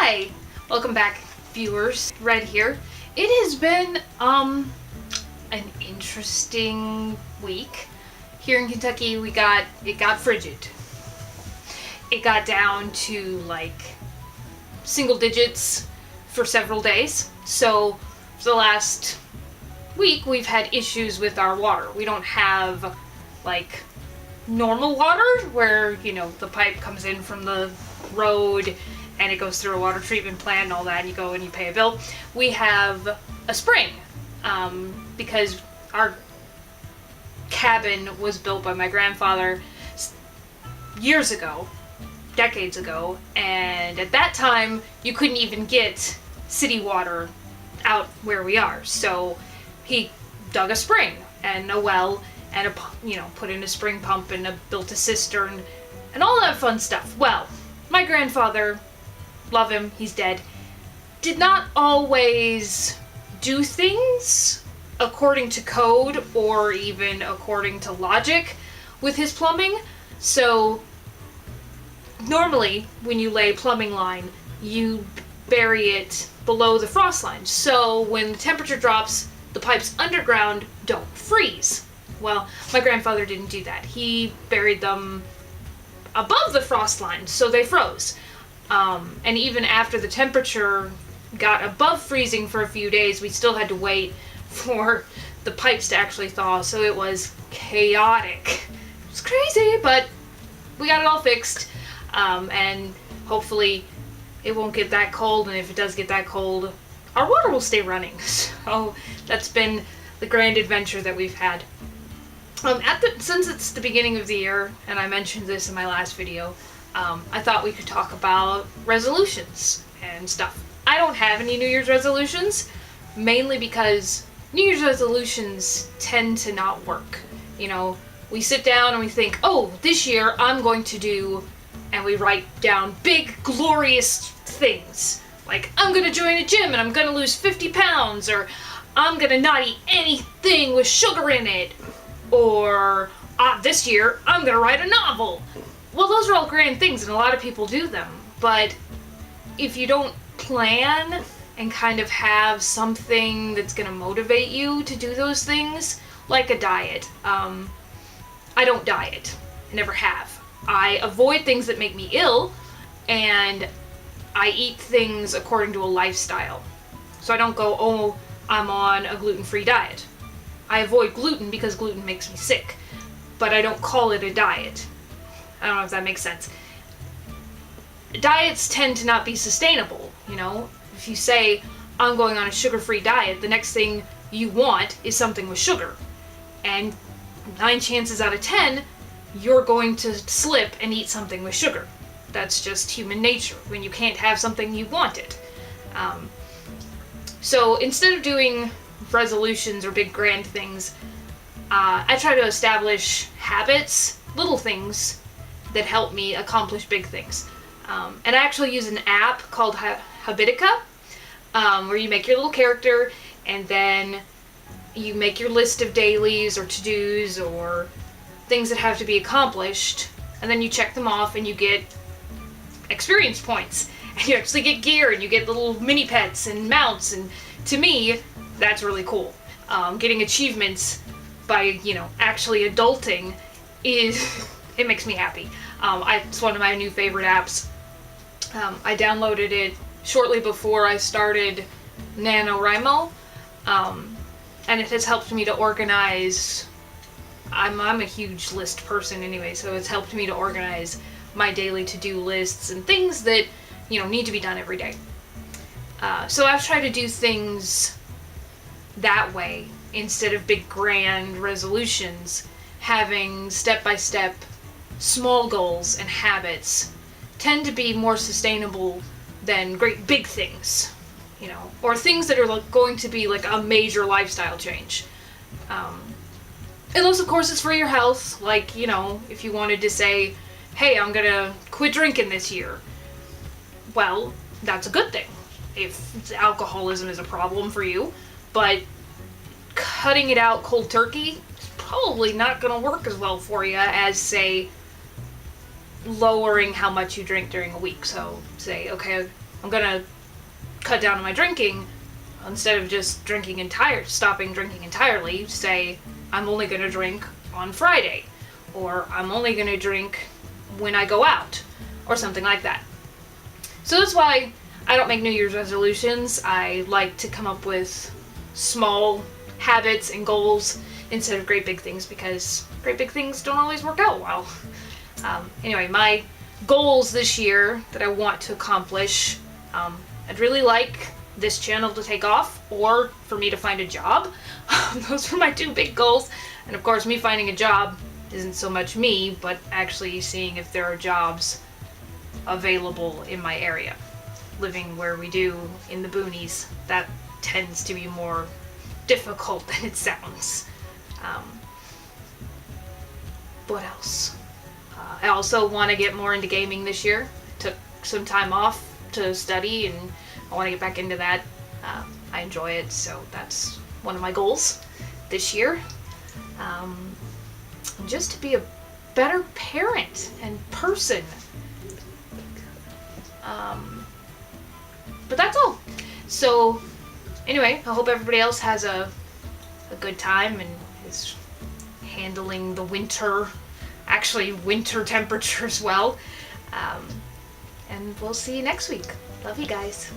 Hi! Welcome back, viewers. Red here. It has been, an interesting week. Here in Kentucky, it got frigid. It got down to, single digits for several days. So, for the last week, we've had issues with our water. We don't have, normal water where, the pipe comes in from the road and it goes through a water treatment plant and all that, and you go and you pay a bill. We have a spring, because our cabin was built by my grandfather years ago, decades ago, and at that time you couldn't even get city water out where we are. So he dug a spring and a well and put in a spring pump and built a cistern and all that fun stuff. Well, my grandfather, love him, he's dead, did not always do things according to code or even according to logic with his plumbing. So normally when you lay plumbing line, you bury it below the frost line. So when the temperature drops, the pipes underground don't freeze. Well, my grandfather didn't do that. He buried them above the frost line, so they froze. And even after the temperature got above freezing for a few days, we still had to wait for the pipes to actually thaw, so it was chaotic. It was crazy, but we got it all fixed, and hopefully it won't get that cold, and if it does get that cold, our water will stay running. So that's been the grand adventure that we've had. Since it's the beginning of the year, and I mentioned this in my last video, I thought we could talk about resolutions and stuff. I don't have any New Year's resolutions, mainly because New Year's resolutions tend to not work. We sit down and we think, oh, this year I'm going to do, and we write down big, glorious things. Like, I'm going to join a gym and I'm going to lose 50 pounds, or I'm going to not eat anything with sugar in it, or this year I'm going to write a novel. Well, those are all grand things, and a lot of people do them, but if you don't plan and kind of have something that's going to motivate you to do those things, like a diet. I don't diet. I never have. I avoid things that make me ill, and I eat things according to a lifestyle. So I don't go, oh, I'm on a gluten-free diet. I avoid gluten because gluten makes me sick, but I don't call it a diet. I don't know if that makes sense. Diets tend to not be sustainable, If you say, I'm going on a sugar-free diet, the next thing you want is something with sugar. And 9 chances out of 10, you're going to slip and eat something with sugar. That's just human nature. When you can't have something, you want it. So instead of doing resolutions or big grand things, I try to establish habits, little things that help me accomplish big things. And I actually use an app called Habitica, where you make your little character and then you make your list of dailies or to-dos or things that have to be accomplished, and then you check them off and you get experience points, and you actually get gear and you get little mini pets and mounts, and to me that's really cool. Getting achievements by actually adulting it makes me happy. It's one of my new favorite apps. I downloaded it shortly before I started NaNoWriMo, and it has helped me to organize. I'm a huge list person anyway, so it's helped me to organize my daily to-do lists and things that need to be done every day. So I've tried to do things that way instead of big grand resolutions. Having step-by-step small goals and habits tend to be more sustainable than great big things, or things that are going to be like a major lifestyle change. Unless, of course, it's for your health, if you wanted to say, hey, I'm gonna quit drinking this year. Well, that's a good thing if alcoholism is a problem for you, but cutting it out cold turkey is probably not gonna work as well for you as, say, lowering how much you drink during a week. So say, okay, I'm gonna cut down on my drinking, instead of just stopping drinking entirely, say I'm only gonna drink on Friday, or I'm only gonna drink when I go out, or something like that. So that's why I don't make New Year's resolutions. I like to come up with small habits and goals instead of great big things, because great big things don't always work out well. Anyway, my goals this year that I want to accomplish, I'd really like this channel to take off, or for me to find a job. Those are my two big goals. And of course, me finding a job isn't so much me, but actually seeing if there are jobs available in my area. Living where we do in the boonies, that tends to be more difficult than it sounds. What else? I also want to get more into gaming this year. Took some time off to study, and I want to get back into that. I enjoy it, so that's one of my goals this year. Just to be a better parent and person. But that's all. So anyway, I hope everybody else has a good time and is handling the winter temperatures well. And we'll see you next week. Love you guys.